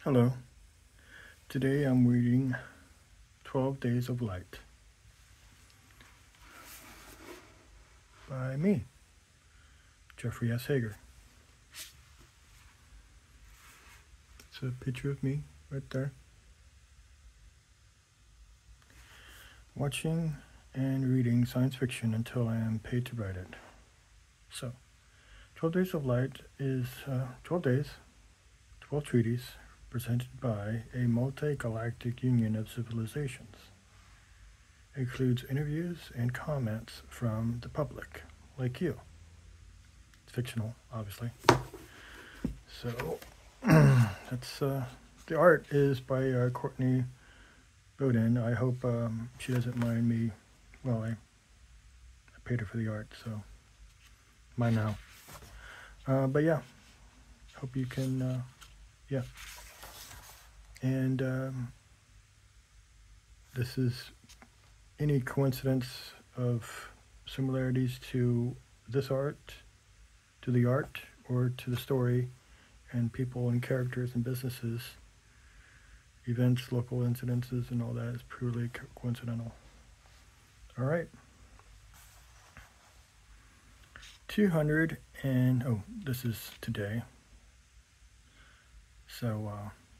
Hello. Today I'm reading 12 Days of Light by me, Jeffrey S. Hager. It's a picture of me right there. Watching and reading science fiction until I am paid to write it. So, 12 Days of Light is 12 days, 12 treaties presented by a multi-galactic union of civilizations. It includes interviews and comments from the public, like you. It's fictional, obviously. So, that's the art is by Courtney Bowden. I hope she doesn't mind me. Well, I paid her for the art, so mine now. But yeah, hope you can. Yeah, and this is any coincidence of similarities to this art, to the art, or to the story, and people and characters and businesses, events, local incidences, and all that is purely coincidental. All right. 200 and, oh, this is today. So,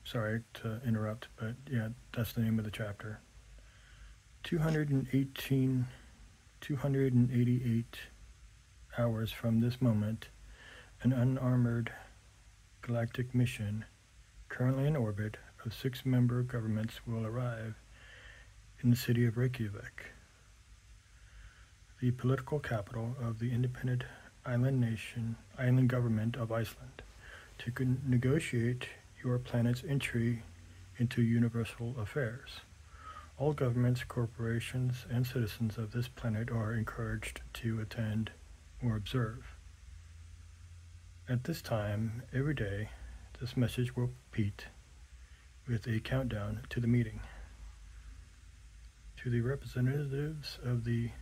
sorry to interrupt, but yeah, that's the name of the chapter. 288 hours from this moment, an unarmored galactic mission currently in orbit of 6 member governments will arrive in the city of Reykjavik, the political capital of the independent island government of Iceland, to negotiate your planet's entry into universal affairs. All governments, corporations, and citizens of this planet are encouraged to attend or observe. At this time, every day, this message will repeat with a countdown to the meeting. To the representatives of the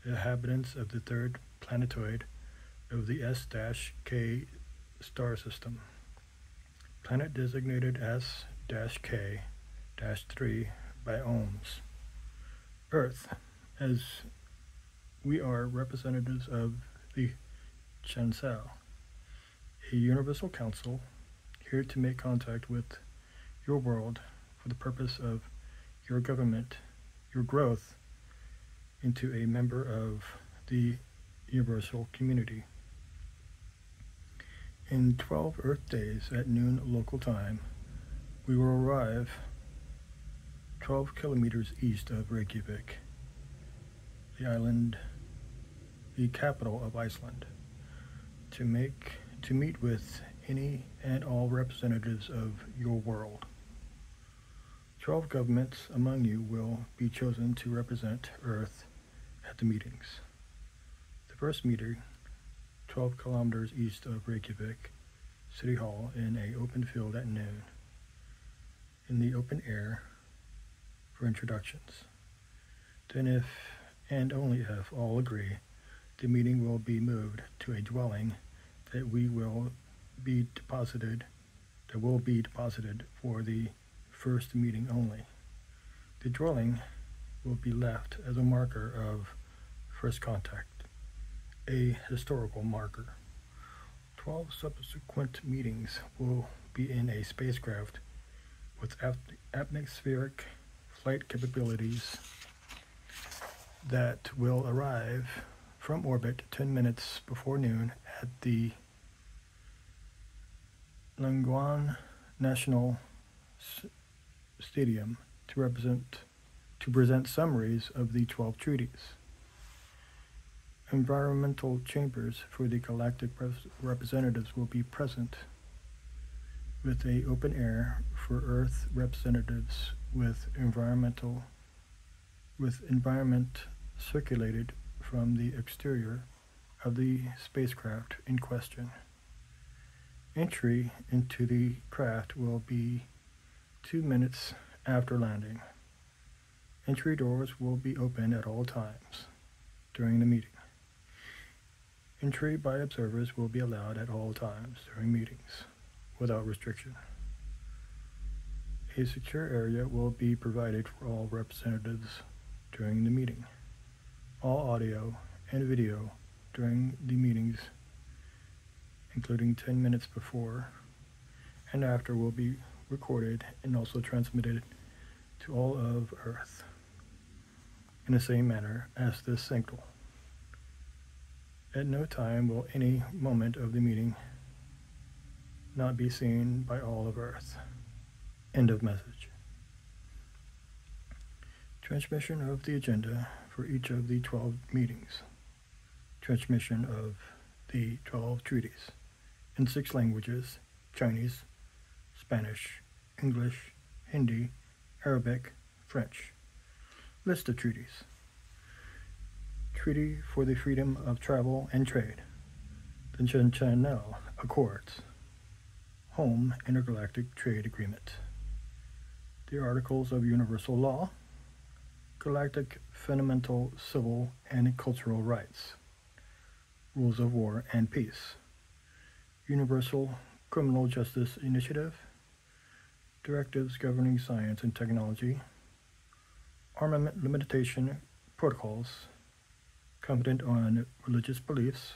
inhabitants of the third planetoid of the S-K star system, planet designated S-K-3 by Ohms, Earth, as we are representatives of the Chancel, a universal council here to make contact with your world for the purpose of your government, your growth into a member of the universal community. In 12 Earth days at noon local time, we will arrive 12 kilometers east of Reykjavik, the capital of Iceland, to meet with any and all representatives of your world. 12 governments among you will be chosen to represent Earth at the meetings. The first meeting, 12 kilometers east of Reykjavik City Hall, in an open field at noon, in the open air, for introductions. Then, if and only if all agree, the meeting will be moved to a dwelling that will be deposited for the first meeting only. The dwelling will be left as a marker of first contact, a historical marker. 12 subsequent meetings will be in a spacecraft with atmospheric flight capabilities that will arrive from orbit 10 minutes before noon at the Langwan National Stadium to present summaries of the 12 treaties. Environmental chambers for the galactic representatives will be present, with an open air for Earth representatives with environment circulated from the exterior of the spacecraft in question. Entry into the craft will be 2 minutes after landing. Entry doors will be open at all times during the meeting. Entry by observers will be allowed at all times during meetings, without restriction. A secure area will be provided for all representatives during the meeting. All audio and video during the meetings, including 10 minutes before and after, will be recorded and also transmitted to all of Earth in the same manner as this signal. At no time will any moment of the meeting not be seen by all of Earth. End of message. Transmission of the agenda for each of the 12 meetings. Transmission of the 12 treaties in 6 languages: Chinese, Spanish, English, Hindi, Arabic, French. List of treaties. Treaty for the Freedom of Travel and Trade, the Channel Accords, Home Intergalactic Trade Agreement, the Articles of Universal Law, Galactic Fundamental Civil and Cultural Rights, Rules of War and Peace, Universal Criminal Justice Initiative, Directives Governing Science and Technology, Armament Limitation Protocols, Competent on Religious Beliefs,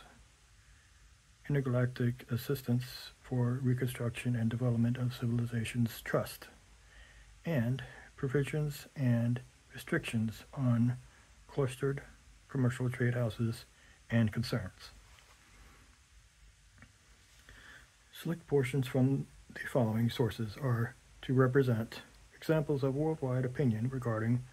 Intergalactic Assistance for Reconstruction and Development of Civilizations Trust, and Provisions and Restrictions on Clustered Commercial Trade Houses and Concerns. Select portions from the following sources are to represent examples of worldwide opinion regarding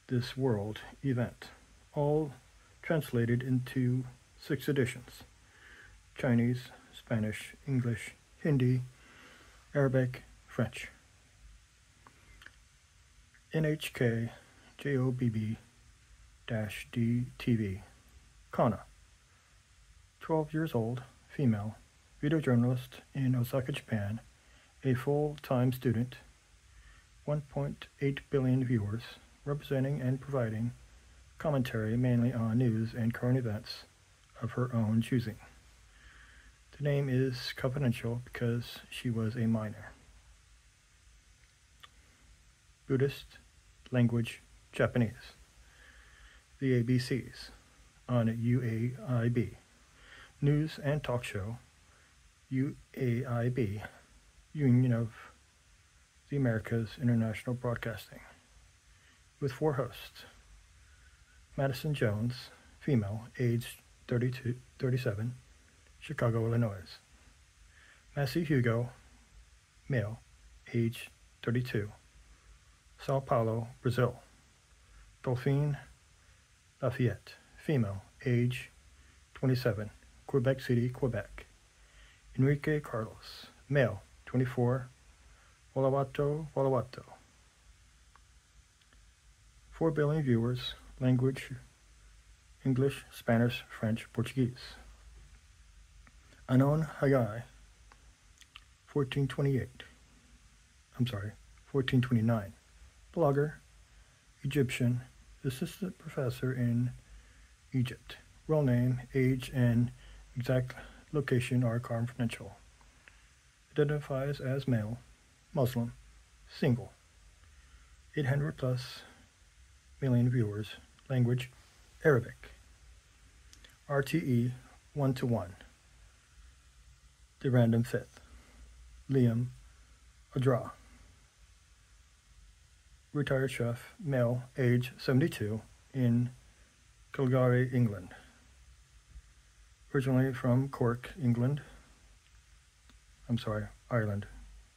this world event, all translated into 6 editions: Chinese, Spanish, English, Hindi, Arabic, French. NHK JOBB-DTV. Kana, 12 years old, female, video journalist in Osaka, Japan, a full-time student, 1.8 billion viewers, representing and providing commentary mainly on news and current events of her own choosing. The name is confidential because she was a minor. Buddhist, language, Japanese. The ABCs on UAIB. News and talk show, UAIB, Union of the Americas International Broadcasting, with 4 hosts: Madison Jones, female, age 37, Chicago, Illinois. Massey Hugo, male, age 32, Sao Paulo, Brazil. Delphine Lafayette, female, age 27, Quebec City, Quebec. Enrique Carlos, male, 24, Vanuatu. 4 billion viewers, language, English, Spanish, French, Portuguese. Anon Hagai, 1429. Blogger, Egyptian, assistant professor in Egypt. Real name, age, and exact location are confidential. Identifies as male, Muslim, single. 800 plus million viewers. Language, Arabic. RTE 1:1. The Random Fifth. Liam Adra. Retired chef, male, age 72, in Calgary, England. Originally from Cork, Ireland.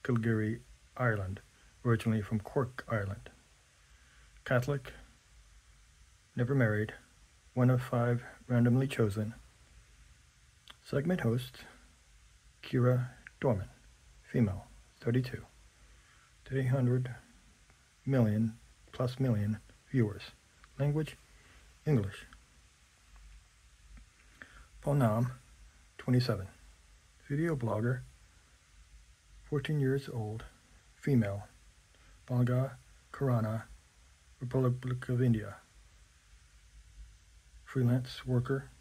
Calgary, Ireland. Originally from Cork, Ireland. Catholic, never married, 1 of 5 randomly chosen. Segment host, Kira Dorman, female, 32, 300 million plus million viewers. Language, English. Ponam, 27, video blogger, 14 years old, female, Banga, Karana, Republic of India. Freelance worker,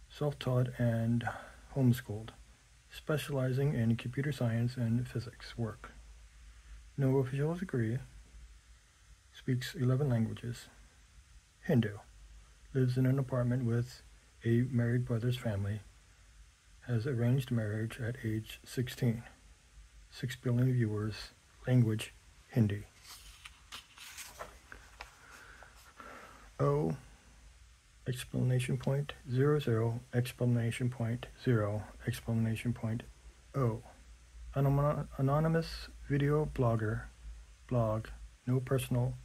self-taught and homeschooled, specializing in computer science and physics work. No official degree. Speaks 11 languages. Hindu. Lives in an apartment with a married brother's family. Has arranged marriage at age 16. 6 billion viewers. Language, Hindi. O, explanation point, 00, explanation point, 0, explanation point, O. Anonymous video blogger, blog, no personal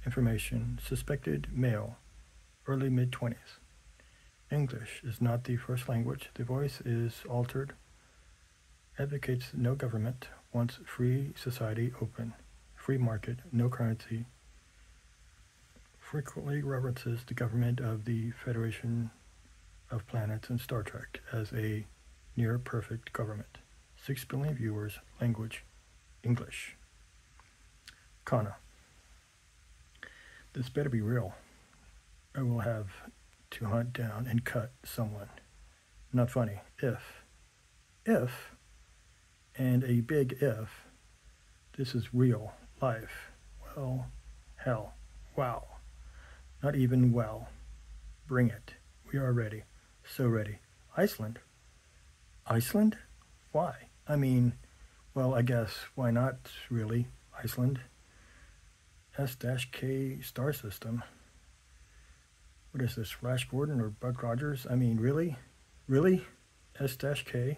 information, suspected male, early mid-20s. English is not the first language. The voice is altered. Advocates no government, wants free society open, free market, no currency. Frequently references the government of the Federation of Planets and Star Trek as a near-perfect government. 6 billion viewers, language, English. Kana. This better be real. I will have to hunt down and cut someone. Not funny. If, and a big if, this is real life. Well, hell, wow. Not even well. Bring it. We are ready. So ready. Iceland? Iceland? Why? I mean, well, I guess, why not, really? Iceland? S-K star system. What is this, Flash Gordon or Buck Rogers? I mean, really? Really? S-K?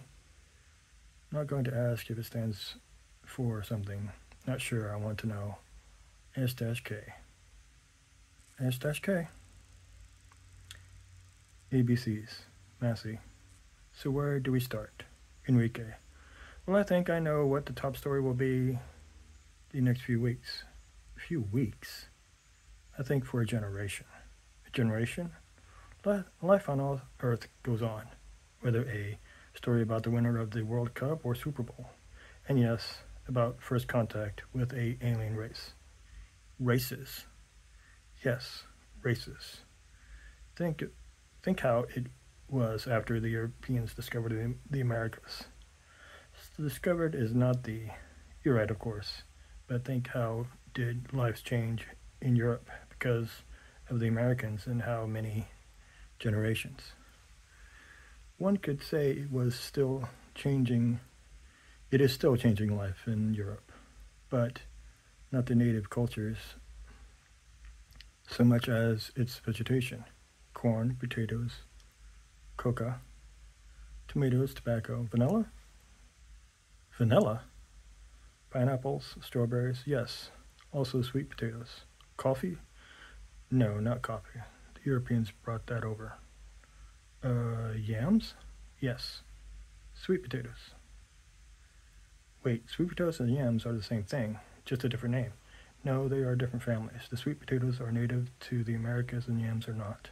Not going to ask if it stands for something. Not sure, I want to know. S-K. S-K. ABCs. Massey. So where do we start? Enrique. Well, I think I know what the top story will be the next few weeks. A few weeks? I think for a generation. A generation? Life on Earth goes on. Whether a story about the winner of the World Cup or Super Bowl. And yes, about first contact with a alien race. Races. Yes, races. Think how it was after the Europeans discovered the Americas. Discovered is not the, you're right, of course, but think how did lives change in Europe because of the Americans and how many generations. One could say it was still changing, it is still changing life in Europe, but not the native cultures so much as its vegetation, corn, potatoes, coca, tomatoes, tobacco, vanilla? Vanilla? Pineapples, strawberries, yes. Also sweet potatoes. Coffee? No, not coffee. The Europeans brought that over. Yams? Yes. Sweet potatoes. Wait, sweet potatoes and yams are the same thing, just a different name. No, they are different families. The sweet potatoes are native to the Americas and yams are not.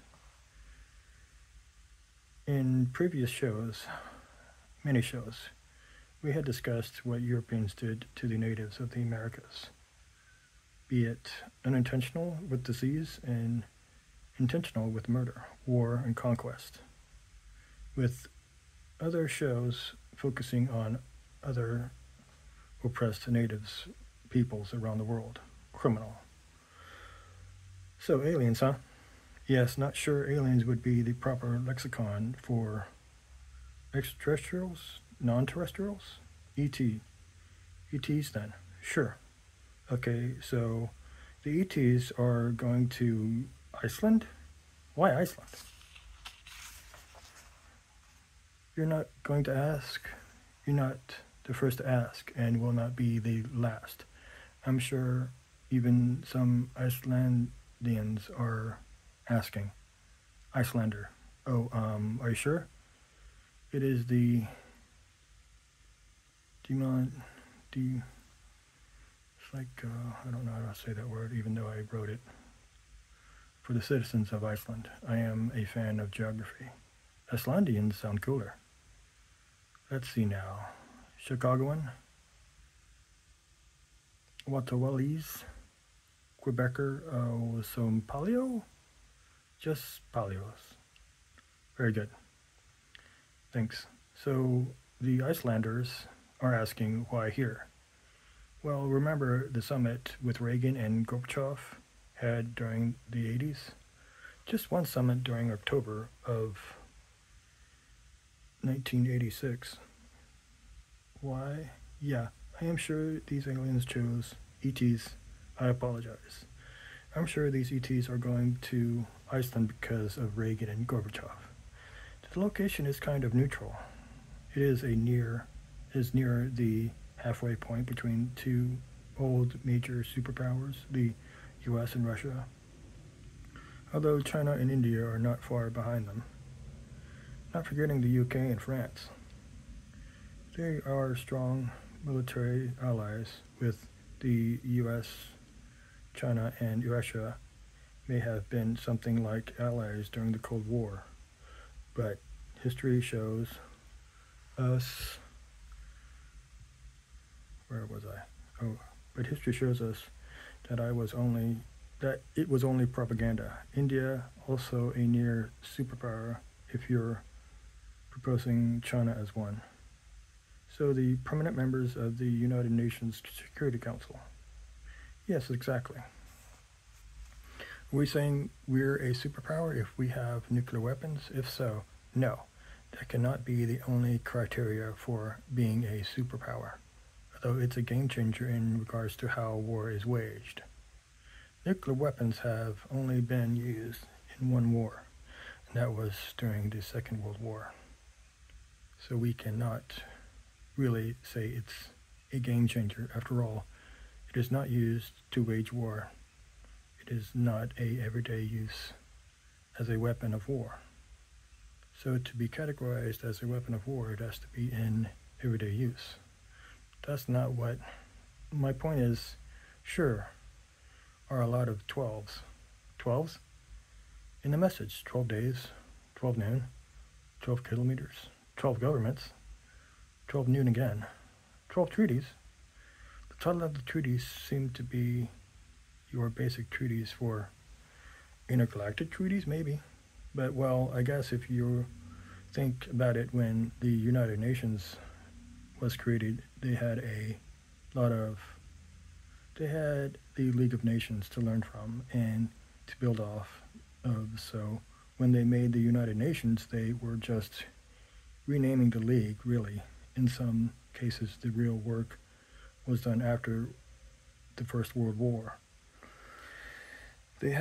In previous shows, many shows, we had discussed what Europeans did to the natives of the Americas, be it unintentional with disease and intentional with murder, war, and conquest, with other shows focusing on other oppressed natives, peoples around the world. Criminal. So aliens, huh? Yes, not sure aliens would be the proper lexicon for extraterrestrials, non-terrestrials, ET. ETs then, sure. Okay, so the ETs are going to Iceland? Why Iceland? You're not going to ask. You're not the first to ask and will not be the last. I'm sure even some Icelandians are asking. Icelander. Oh, are you sure? It is the it's like, I don't know how to say that word, even though I wrote it. For the citizens of Iceland, I am a fan of geography. Icelandians sound cooler. Let's see now. Chicagoan, Watawalese, Quebecer, some paleo? Just paleos. Very good. Thanks. So the Icelanders are asking why here. Well, remember the summit with Reagan and Gorbachev had during the 80s? Just one summit during October of 1986. Why? Yeah, I am sure these aliens chose ETs. I apologize. I'm sure these ETs are going to Iceland because of Reagan and Gorbachev. The location is kind of neutral. It is near the halfway point between two old major superpowers, the US and Russia, although China and India are not far behind them. Not forgetting the UK and France. They are strong military allies with the US, China, and Russia may have been something like allies during the Cold War, but history shows us where was I? Oh, but history shows us that it was only propaganda. India also a near superpower if you're proposing China as one. So the permanent members of the United Nations Security Council. Yes, exactly. Are we saying we're a superpower if we have nuclear weapons? If so, no. That cannot be the only criteria for being a superpower, although it's a game changer in regards to how war is waged. Nuclear weapons have only been used in one war, and that was during the Second World War. So we cannot really say it's a game changer. After all, it is not used to wage war. It is not a everyday use as a weapon of war. So to be categorized as a weapon of war, it has to be in everyday use. That's not what my point is. Sure, are a lot of 12s. 12s? In the message, 12 days, 12 noon, 12 kilometers, 12 governments, 12 noon again, 12 treaties. The title of the treaties seem to be your basic treaties for intergalactic treaties, maybe. But, well, I guess if you think about it, when the United Nations was created, they had the League of Nations to learn from and to build off of. So when they made the United Nations, they were just renaming the League, really. In some cases, the real work was done after the First World War. They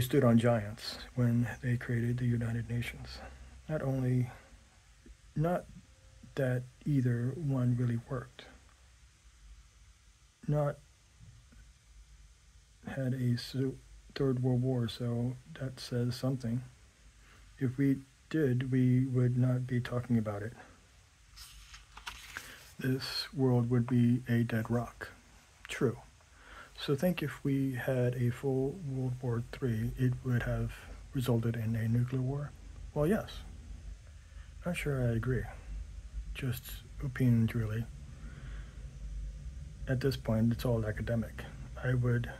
stood on giants when they created the United Nations. Not that either one really worked. Not had a Third World War, so that says something. If we did, we would not be talking about it. This world would be a dead rock. True. So think if we had a full World War III, it would have resulted in a nuclear war? Well, yes. Not sure I agree. Just opinions, really. At this point, it's all academic. I wonder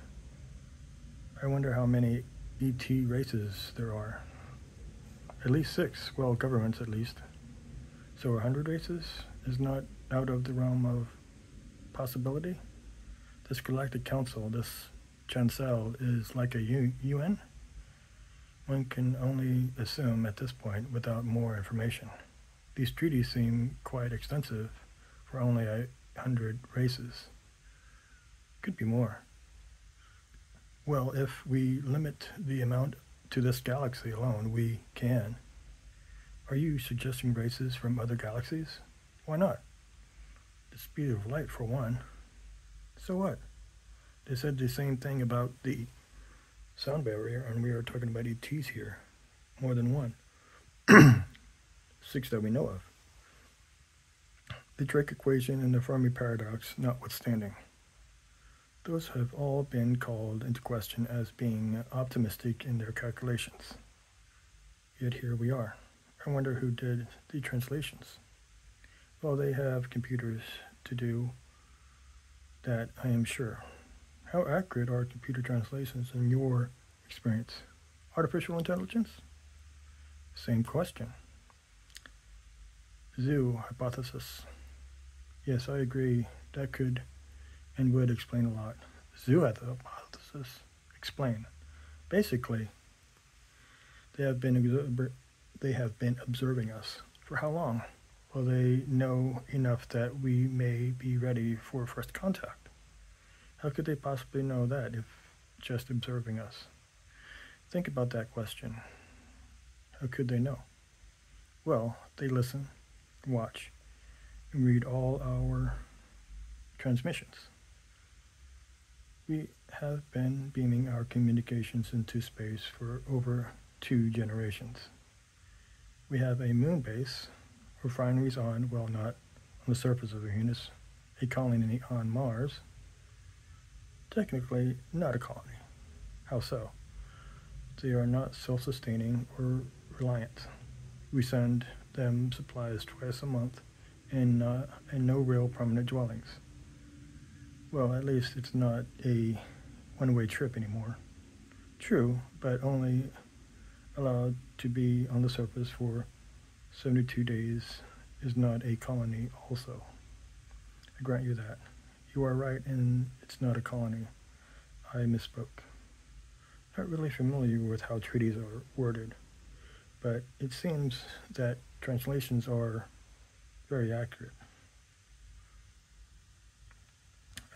how many ET races there are. At least 6. Well, governments at least. So 100 races is not out of the realm of possibility? This Galactic Council, this Chancel, is like a UN? One can only assume at this point without more information. These treaties seem quite extensive for only 100 races. Could be more. Well, if we limit the amount to this galaxy alone, we can. Are you suggesting races from other galaxies? Why not? The speed of light, for one. So what? They said the same thing about the sound barrier, and we are talking about ETs here. More than one. 6 that we know of. The Drake equation and the Fermi paradox notwithstanding. Those have all been called into question as being optimistic in their calculations. Yet here we are. I wonder who did the translations. Well, they have computers to do that, I am sure. How accurate are computer translations in your experience? Artificial intelligence? Same question. Zoo hypothesis. Yes, I agree. That could and would explain a lot. Zoo hypothesis. Explain. Basically, they have been they have been observing us. For how long? Well, they know enough that we may be ready for first contact. How could they possibly know that if just observing us? Think about that question. How could they know? Well, they listen, watch, and read all our transmissions. We have been beaming our communications into space for over 2 generations. We have a moon base, refineries on, well, not on the surface of Venus, a colony on Mars. Technically, not a colony. How so? They are not self sustaining or reliant. We send them supplies twice a month and no real permanent dwellings. Well, at least it's not a one-way trip anymore. True, but only allowed to be on the surface for 72 days is not a colony also. I grant you that. You are right, and it's not a colony. I misspoke. Not really familiar with how treaties are worded, but it seems that translations are very accurate.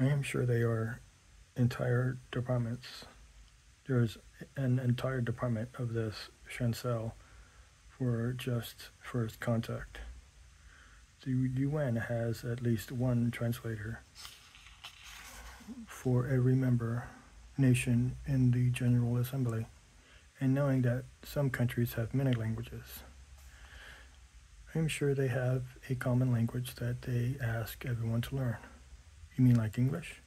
I am sure they are entire departments. There's an entire department of this chancel for just first contact. The UN has at least one translator for every member nation in the General Assembly, and knowing that some countries have many languages, I'm sure they have a common language that they ask everyone to learn. You mean like English?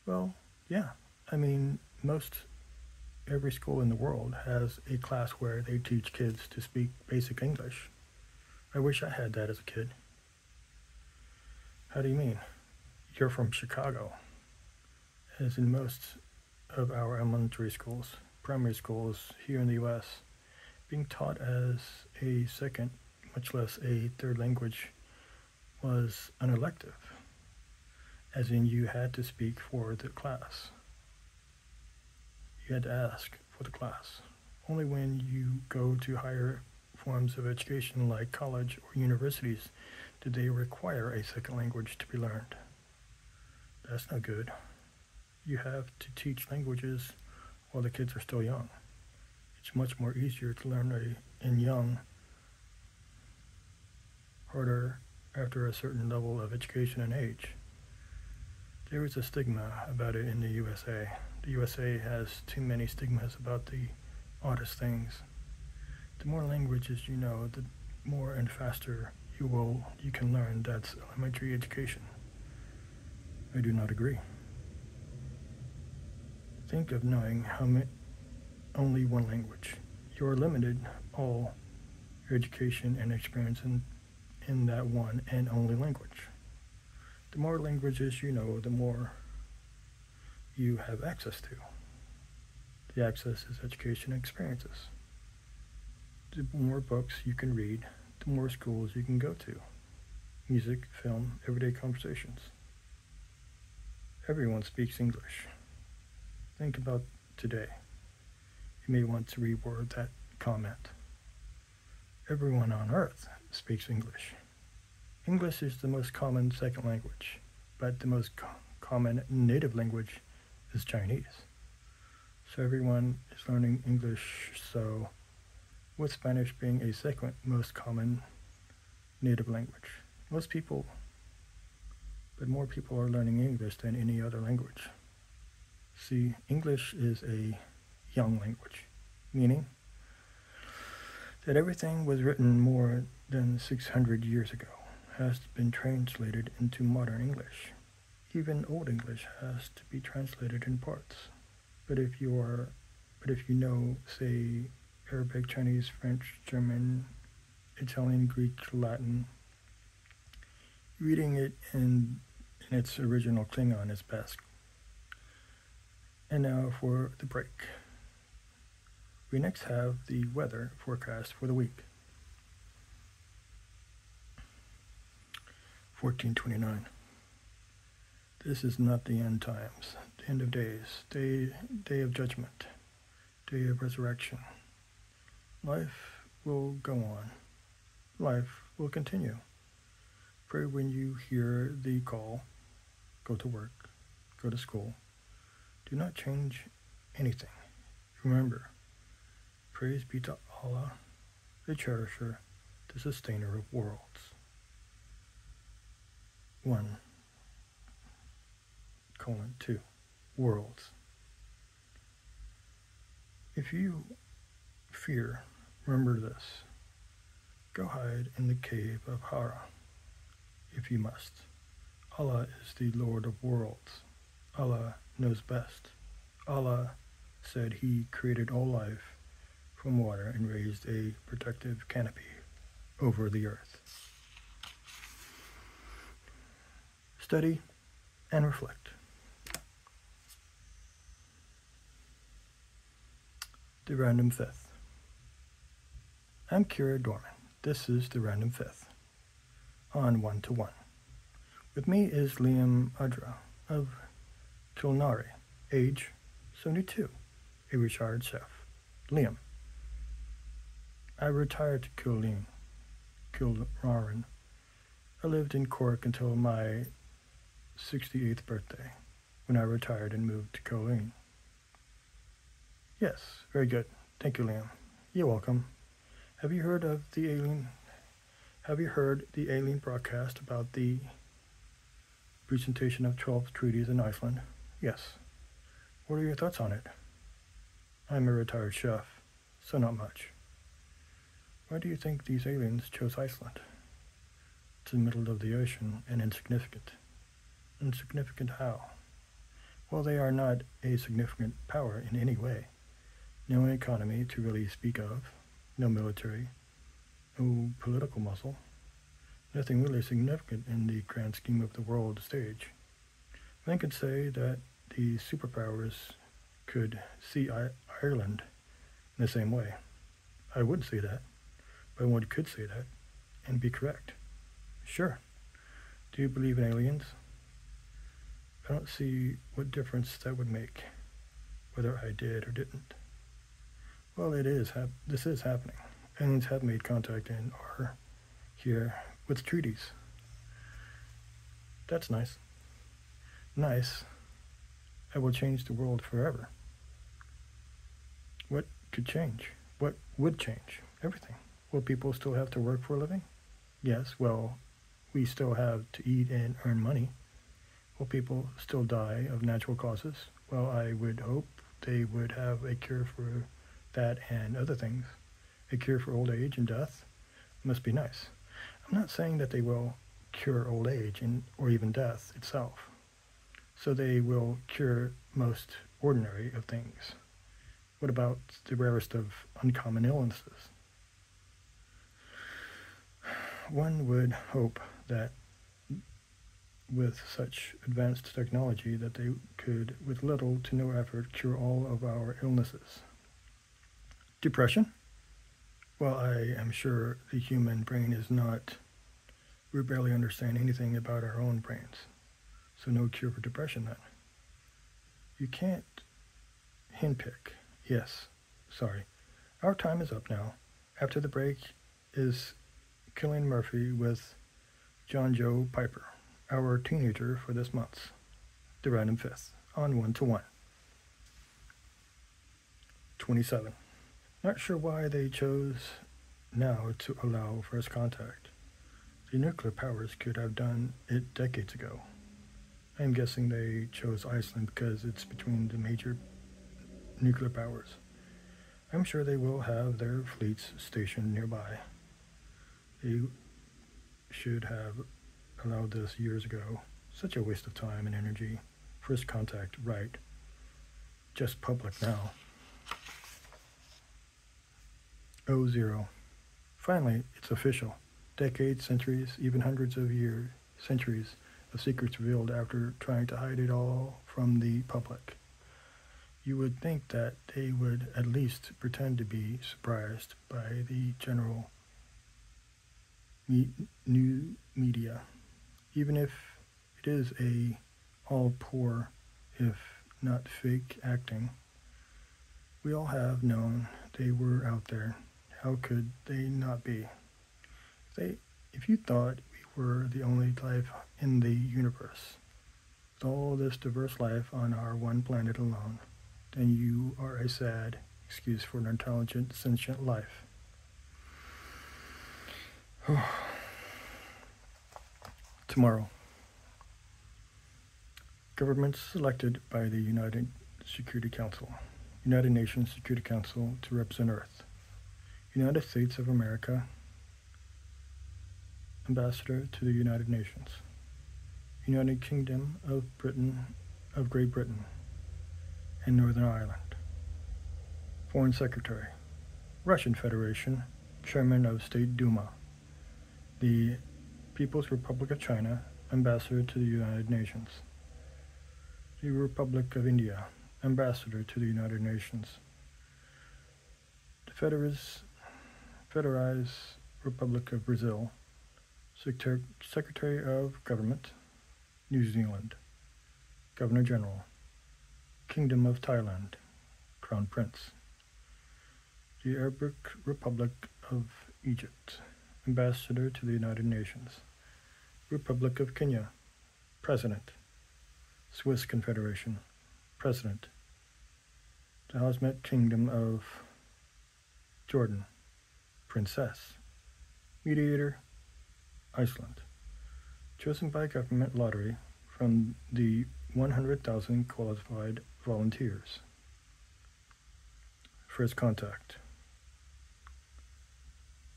Well, yeah. I mean, most every school in the world has a class where they teach kids to speak basic English. I wish I had that as a kid. How do you mean? You're from Chicago. As in most of our elementary schools, primary schools here in the US, being taught as a second, much less a third language, was an elective, as in you had to speak for the class. You had to ask for the class. Only when you go to higher forms of education like college or universities do they require a second language to be learned. That's no good. You have to teach languages while the kids are still young. It's much more easier to learn in young, harder after a certain level of education and age. There is a stigma about it in the USA. The USA has too many stigmas about the oddest things. The more languages you know, the more and faster you can learn. That's elementary education. I do not agree. Think of knowing only one language. You are limited all your education and experience in that one and only language. The more languages you know, the more you have access to. The access is education and experiences. The more books you can read, the more schools you can go to. Music, film, everyday conversations. Everyone speaks English. Think about today. You may want to reword that comment. Everyone on earth speaks English. English is the most common second language, but the most common native language is Chinese. So everyone is learning English, so with Spanish being a second most common native language. But more people are learning English than any other language. See, English is a young language, meaning that everything was written more than 600 years ago has been translated into modern English. Even Old English has to be translated in parts. But if you know, say, Arabic, Chinese, French, German, Italian, Greek, Latin, reading it in its original Klingon is best. And now for the break. We next have the weather forecast for the week. 1429. This is not the end times, the end of days, day of judgment, day of resurrection. Life will go on. Life will continue. Pray when you hear the call. Go to work. Go to school. Do not change anything. Remember, praise be to Allah, the cherisher, the sustainer of worlds. 1:2 Worlds. If you fear, remember this. Go hide in the cave of Hara, if you must. Allah is the Lord of worlds. Allah knows best. Allah said He created all life from water and raised a protective canopy over the earth. Study and reflect. The Random Fifth. I'm Kira Dorman. This is the Random Fifth on 1:1. With me is Liam Udra of Kilnari, age 72, a retired chef. Liam. I retired to Kilnaren. I lived in Cork until my 68th birthday, when I retired and moved to Killeen. Yes, very good. Thank you, Liam. You're welcome. Have you heard the alien broadcast about the presentation of 12 treaties in Iceland? Yes. What are your thoughts on it? I'm a retired chef, so not much. Why do you think these aliens chose Iceland? It's in the middle of the ocean and insignificant. Insignificant how? Well, they are not a significant power in any way. No economy to really speak of, no military, no political muscle, nothing really significant in the grand scheme of the world stage. One could say that the superpowers could see Ireland in the same way. I would say that, but one could say that and be correct. Sure. Do you believe in aliens? I don't see what difference that would make, whether I did or didn't. Well, this is happening. Aliens have made contact and are here with treaties. That's nice. Nice. I will change the world forever. What could change? What would change? Everything. Will people still have to work for a living? Yes, well, we still have to eat and earn money. Will people still die of natural causes? Well, I would hope they would have a cure for that and other things. A cure for old age and death must be nice. I'm not saying that they will cure old age or even death itself. So they will cure most ordinary of things. What about the rarest of uncommon illnesses? One would hope that with such advanced technology that they could, with little to no effort, cure all of our illnesses. Depression? Well, I am sure the human brain is not, we barely understand anything about our own brains. So no cure for depression then. You can't henpick. Yes, sorry. Our time is up now. After the break is Killian Murphy with John Joe Piper, our teenager for this month. The Random Fifth on 1:1. 27. Not sure why they chose now to allow first contact. The nuclear powers could have done it decades ago. I'm guessing they chose Iceland because it's between the major nuclear powers. I'm sure they will have their fleets stationed nearby. They should have allowed this years ago. Such a waste of time and energy. First contact, right. Just public now. 00. Finally, it's official. Decades, centuries, even hundreds of years, centuries of secrets revealed after trying to hide it all from the public. You would think that they would at least pretend to be surprised by the general new media. even if it is a all poor, if not fake acting. We all have known they were out there. How could they not be? If you thought we were the only life in the universe, with all this diverse life on our one planet alone, then you are a sad excuse for an intelligent, sentient life. Tomorrow. Governments selected by the United Nations Security Council to represent Earth. United States of America, Ambassador to the United Nations. United Kingdom of Great Britain and Northern Ireland. Foreign Secretary. Russian Federation, Chairman of State Duma. The People's Republic of China, Ambassador to the United Nations. The Republic of India, Ambassador to the United Nations. The Federalized Republic of Brazil, Secretary of Government, New Zealand, Governor General, Kingdom of Thailand, Crown Prince. The Arabic Republic of Egypt, Ambassador to the United Nations. Republic of Kenya, President. Swiss Confederation, President. The Hosmet Kingdom of Jordan, Princess. Mediator, Iceland. Chosen by government lottery from the 100,000 qualified volunteers. First contact.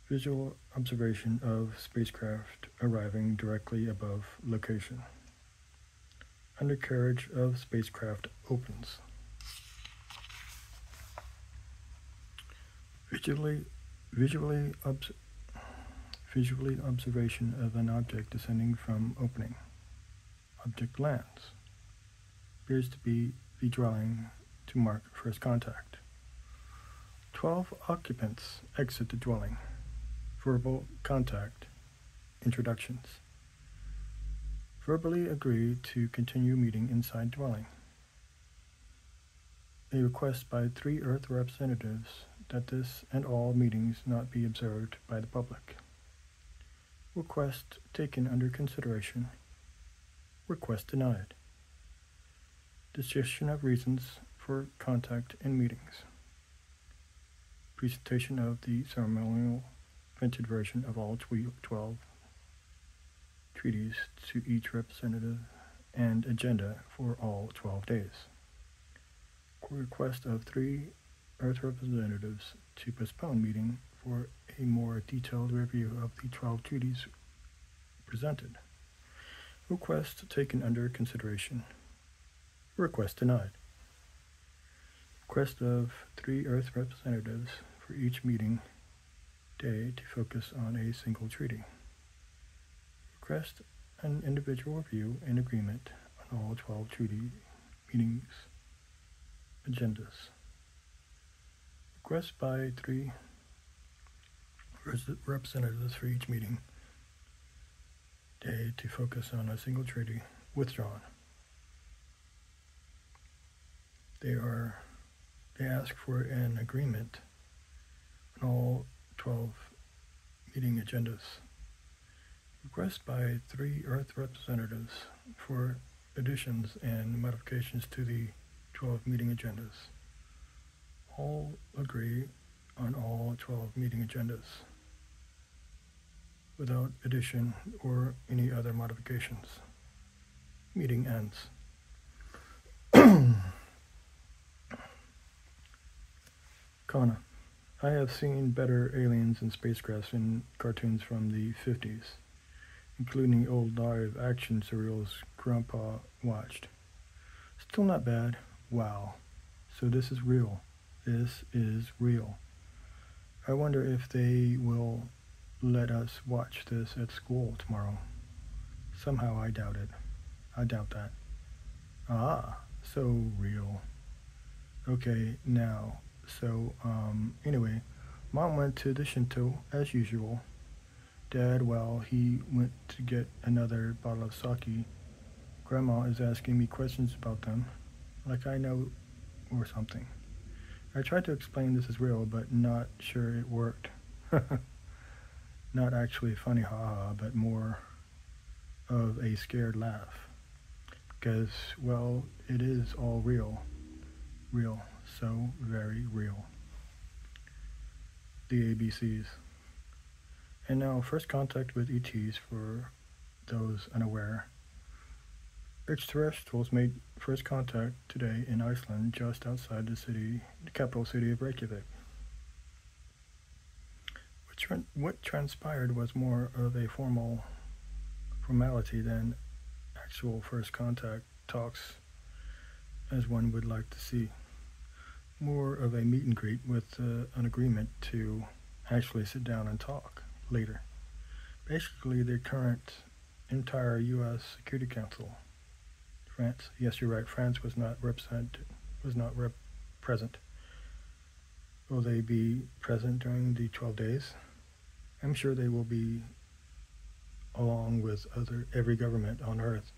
Visual observation of spacecraft arriving directly above location. Undercarriage of spacecraft opens. Visually observation of an object descending from opening. Object lands. Appears to be the dwelling to mark first contact. 12 occupants exit the dwelling. Verbal contact. Introductions. Verbally agree to continue meeting inside dwelling. A request by 3 Earth representatives that this and all meetings not be observed by the public. Request taken under consideration. Request denied. Discussion of reasons for contact and meetings. Presentation of the ceremonial printed version of all 12 treaties to each representative and agenda for all 12 days. Request of 3 Earth representatives to postpone meeting for a more detailed review of the 12 treaties presented. Request taken under consideration. Request denied. Request of 3 Earth representatives for each meeting day to focus on a single treaty. Request an individual review and agreement on all 12 treaty meetings agendas. Request by 3 representatives for each meeting day to focus on a single treaty withdrawn. They ask for an agreement on all 12 meeting agendas. Request by 3 Earth representatives for additions and modifications to the 12 meeting agendas. All agree on all 12 meeting agendas without addition or any other modifications. Meeting ends. Kana. I have seen better aliens and spacecrafts in cartoons from the 50s, including old live action serials Grandpa watched. Still not bad. Wow. So this is real. This is real. I wonder if they will let us watch this at school tomorrow. Somehow I doubt it. I doubt that. Ah, so real. Okay, now, so, anyway, Mom went to the Shinto as usual. Dad, while he went to get another bottle of sake, Grandma is asking me questions about them, like I know or something. I tried to explain this is real, but not sure it worked. Not actually funny haha, but more of a scared laugh. Because, well, it is all real. Real. So very real. The ABCs. And now, first contact with ETs for those unaware. Extraterrestrials made first contact today in Iceland, just outside the capital city of Reykjavik. What transpired was more of a formality than actual first contact talks, as one would like to see. More of a meet and greet with an agreement to actually sit down and talk later. Basically, the current entire U.S. Security Council. France, yes, you're right. France was not present. Will they be present during the 12 days? I'm sure they will be, along with every government on Earth,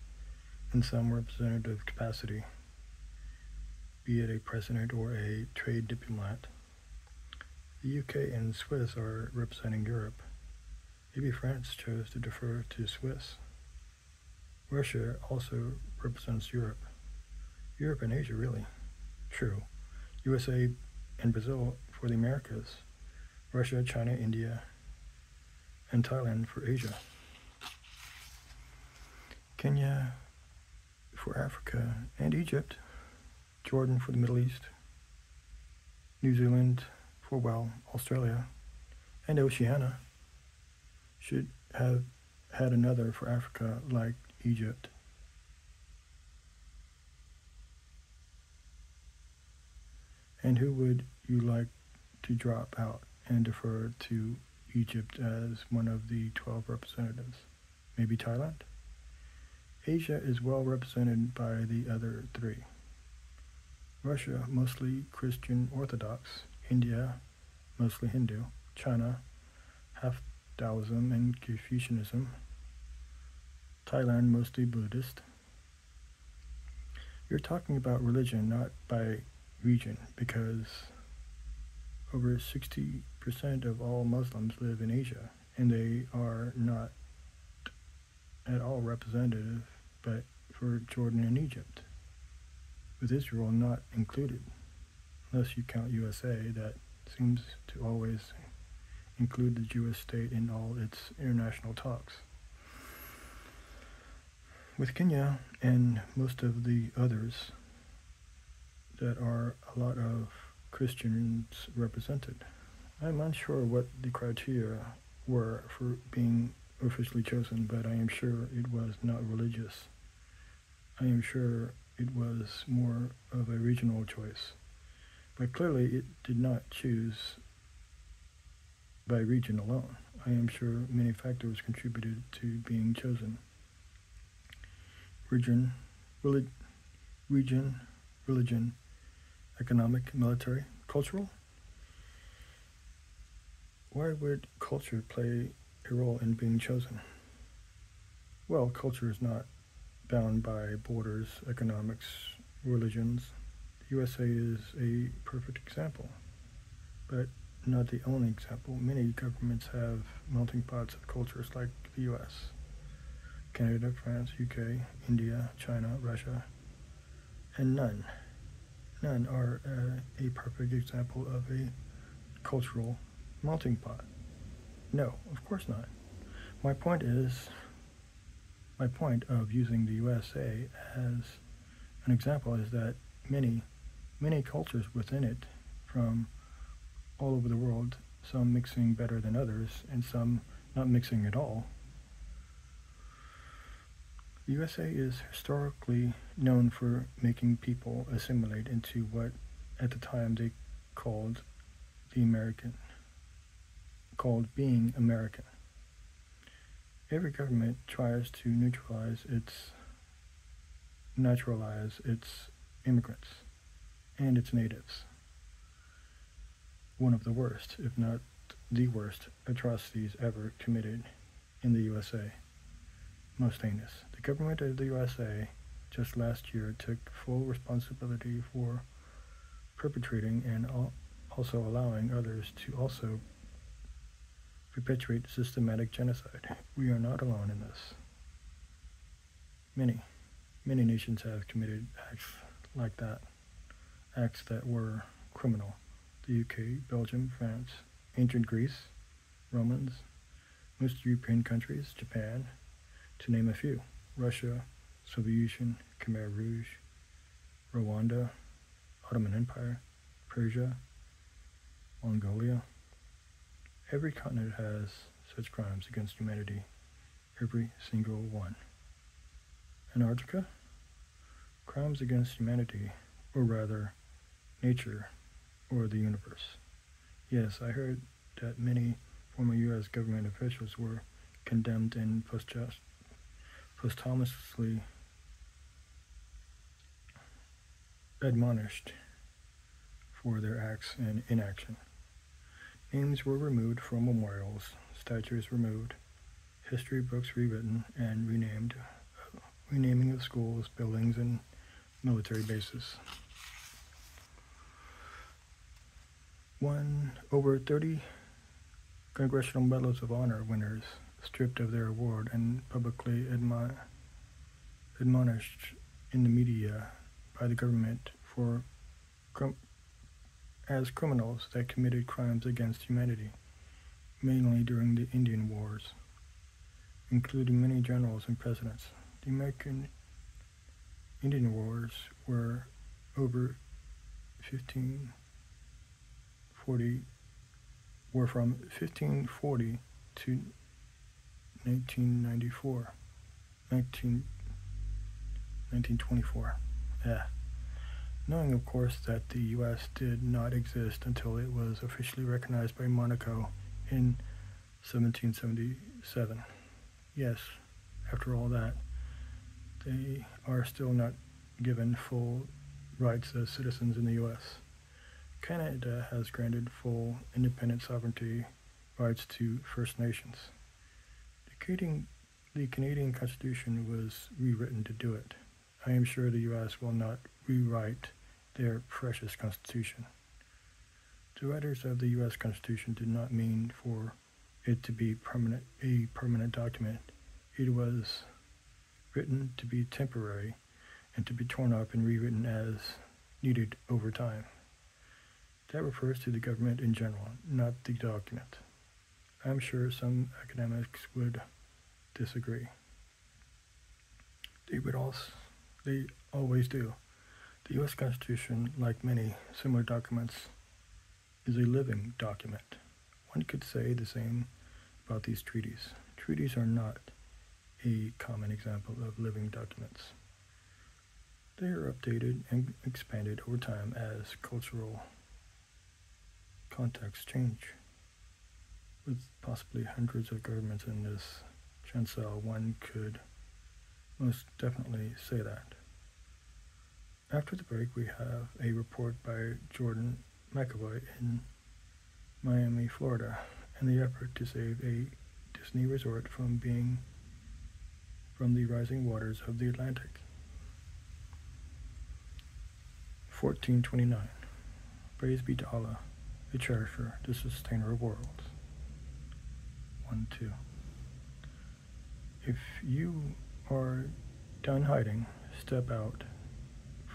in some representative capacity, be it a president or a trade diplomat. The UK and Swiss are representing Europe. Maybe France chose to defer to Swiss. Russia also represents Europe. Europe and Asia, really. True. USA and Brazil for the Americas. Russia, China, India, and Thailand for Asia. Kenya for Africa and Egypt. Jordan for the Middle East. New Zealand for, well, Australia. And Oceania. Should have had another for Africa like Egypt. And who would you like to drop out and defer to Egypt as one of the 12 representatives? Maybe Thailand? Asia is well represented by the other three. Russia, mostly Christian Orthodox. India, mostly Hindu. China, half Taoism and Confucianism. Thailand, mostly Buddhist. You're talking about religion, not by region, because over 60% of all Muslims live in Asia, and they are not at all representative, but for Jordan and Egypt, with Israel not included, unless you count USA, that seems to always include the Jewish state in all its international talks. With Kenya and most of the others that are a lot of Christians represented, I'm unsure what the criteria were for being officially chosen, but I am sure it was not religious. I am sure it was more of a regional choice. But clearly it did not choose by region alone. I am sure many factors contributed to being chosen. Religion, economic, military, cultural. Why would culture play a role in being chosen? Well, culture is not bound by borders, economics, religions. The USA is a perfect example, but not the only example. Many governments have melting pots of cultures like the US. Canada, France, UK, India, China, Russia, and none are a perfect example of a cultural melting pot. No, of course not. My point of using the USA as an example is that many cultures within it from all over the world, some mixing better than others, and some not mixing at all. The USA is historically known for making people assimilate into what at the time they called being American. Every government tries to naturalize its immigrants and its natives. One of the worst, if not the worst, atrocities ever committed in the USA. Most heinous. The government of the USA just last year took full responsibility for perpetrating and also allowing others to also perpetuate systematic genocide. We are not alone in this. Many, many nations have committed acts like that, acts that were criminal. The UK, Belgium, France, ancient Greece, Romans, most European countries, Japan, to name a few. Russia, Soviet Union, Khmer Rouge, Rwanda, Ottoman Empire, Persia, Mongolia. Every continent has such crimes against humanity, every single one. Antarctica? Crimes against humanity, or rather, nature, or the universe. Yes, I heard that many former U.S. government officials were condemned and posthumously admonished for their acts and inaction. Names were removed from memorials, statues removed, history books rewritten and renamed, renaming of schools, buildings, and military bases. Over 30 Congressional Medals of Honor winners stripped of their award and publicly admonished in the media by the government for as criminals that committed crimes against humanity, mainly during the Indian Wars, including many generals and presidents. The American Indian Wars were over from 1540 to 1924. Yeah. Knowing, of course, that the U.S. did not exist until it was officially recognized by Monaco in 1777. Yes, after all that, they are still not given full rights as citizens in the U.S. Canada has granted full independent sovereignty rights to First Nations. The Canadian Constitution was rewritten to do it. I am sure the U.S. will not rewrite their precious Constitution. The writers of the U.S. Constitution did not mean for it to be a permanent document. It was written to be temporary and to be torn up and rewritten as needed over time. That refers to the government in general, not the document. I'm sure some academics would disagree. They always do. The U.S. Constitution, like many similar documents, is a living document. One could say the same about these treaties. Treaties are not a common example of living documents. They are updated and expanded over time as cultural contexts change. With possibly hundreds of governments in this chancel, one could most definitely say that. After the break, we have a report by Jordan McAvoy in Miami, Florida, and the effort to save a Disney resort from the rising waters of the Atlantic. 1429. Praise be to Allah, the cherisher, the sustainer of worlds. 1-2. If you are done hiding, step out,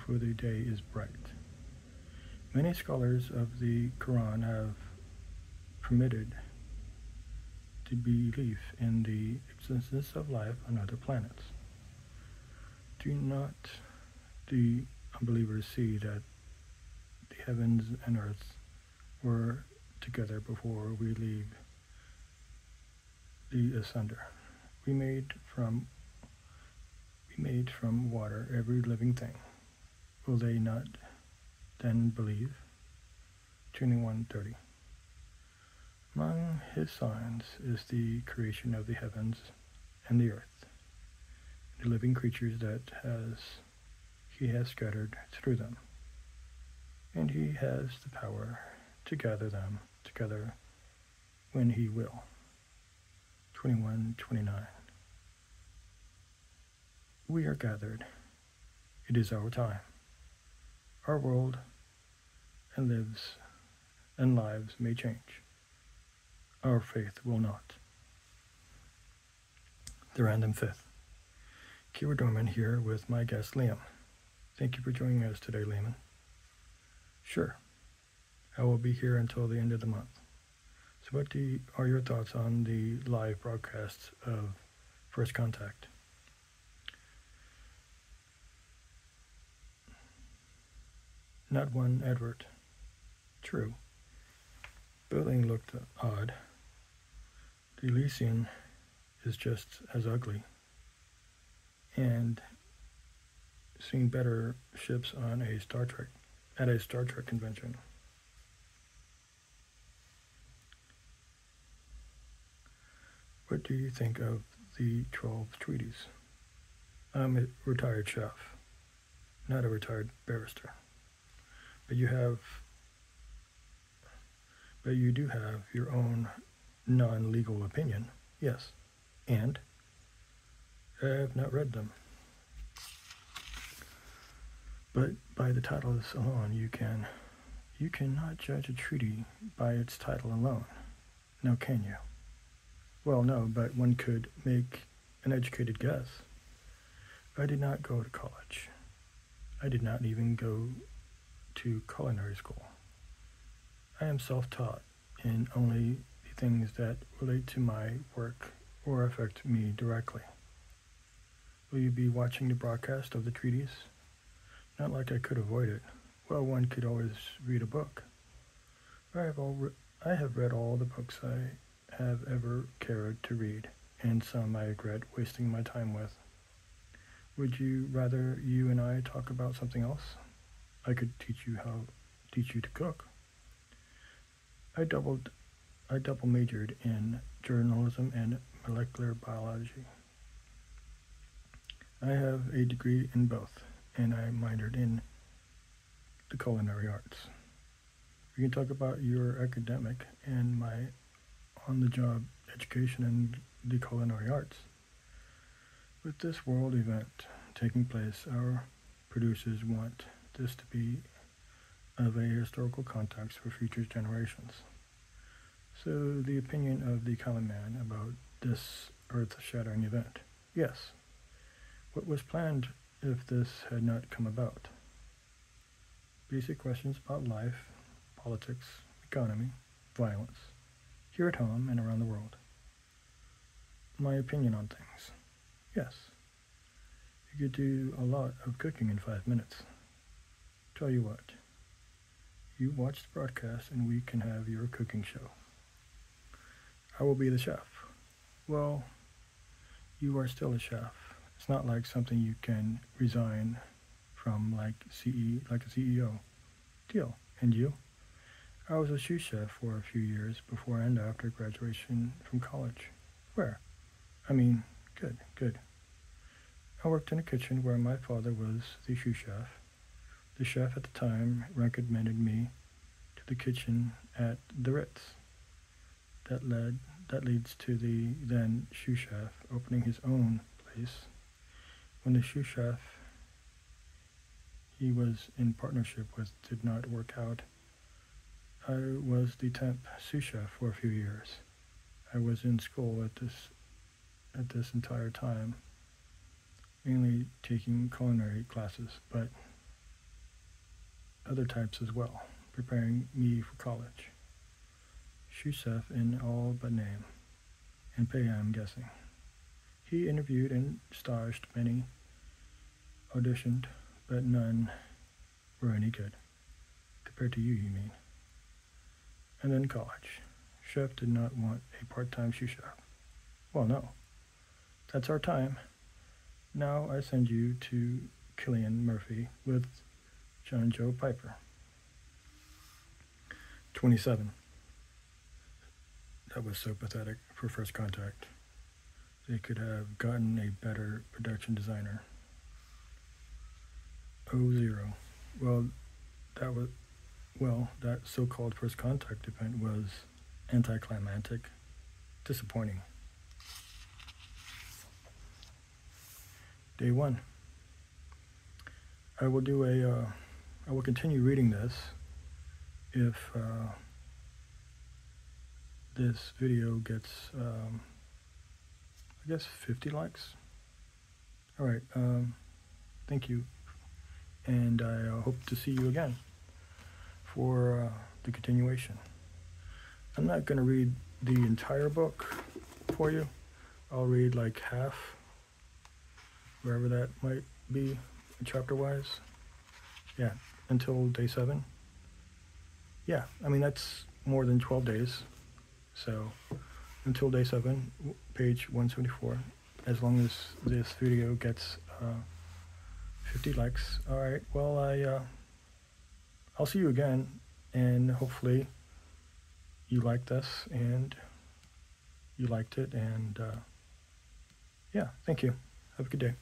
for the day is bright. Many scholars of the Quran have permitted the belief in the existence of life on other planets. Do not the unbelievers see that the heavens and earth were together before we leave the asunder? We made from water every living thing. Will they not then believe? 21:30. Among his signs is the creation of the heavens and the earth, the living creatures that he has scattered through them, and he has the power to gather them together when he will. 21:29. We are gathered. It is our time. Our world and lives may change. Our faith will not. The Random Fifth. Kira Dorman here with my guest Liam. Thank you for joining us today, Liam. Sure. I will be here until the end of the month. So what are your thoughts on the live broadcasts of First Contact? Not one advert. True. Building looked odd. The Elysian is just as ugly. And seen better ships on at a Star Trek convention. What do you think of the 12 treaties? I'm a retired chef, not a retired barrister. But you do have your own non-legal opinion, yes. And I have not read them. But by the titles alone, you cannot judge a treaty by its title alone. Now can you? Well, no, but one could make an educated guess. I did not go to college. I did not even go to culinary school. I am self-taught in only the things that relate to my work or affect me directly. Will you be watching the broadcast of the treaties? Not like I could avoid it. Well, one could always read a book. I have read all the books I have ever cared to read, and some I regret wasting my time with. Would you rather you and I talk about something else? I could teach you to cook. I double majored in journalism and molecular biology. I have a degree in both, and I minored in the culinary arts. We can talk about your academic and my on-the-job education in the culinary arts. With this world event taking place, our producers want this to be of a historical context for future generations. So the opinion of the common man about this earth-shattering event. Yes. What was planned if this had not come about? Basic questions about life, politics, economy, violence, here at home and around the world. My opinion on things. Yes. You could do a lot of cooking in 5 minutes. Tell you what. You watch the broadcast and we can have your cooking show. I will be the chef. Well, you are still a chef. It's not like something you can resign from like a CEO. Deal. And you? I was a sous chef for a few years before and after graduation from college. Where? Good. I worked in a kitchen where my father was the sous chef. The chef at the time recommended me to the kitchen at the Ritz. That leads to the then sous chef opening his own place. When the sous chef he was in partnership with did not work out, I was the temp sous chef for a few years. I was in school at this entire time, mainly taking culinary classes, but other types as well, preparing me for college. Sous chef in all but name, and pay I'm guessing. He interviewed and staged many, auditioned, but none were any good. Compared to you mean. And then college. Chef did not want a part-time sous chef. Well, no. That's our time. Now I send you to Cillian Murphy with John Joe Piper. 27. That was so pathetic for First Contact. They could have gotten a better production designer. 0. That so-called First Contact event was anticlimactic, disappointing. day 1. I will do I will continue reading this if this video gets, I guess 50 likes. All right, thank you, and I hope to see you again for the continuation. I'm not going to read the entire book for you. I'll read like half, wherever that might be, chapter-wise. Yeah, until day 7. Yeah, I mean, that's more than 12 days. So, until day 7, page 174, as long as this video gets 50 likes. All right, well, I'll see you again, and hopefully you liked this, and you liked it, and yeah, thank you. Have a good day.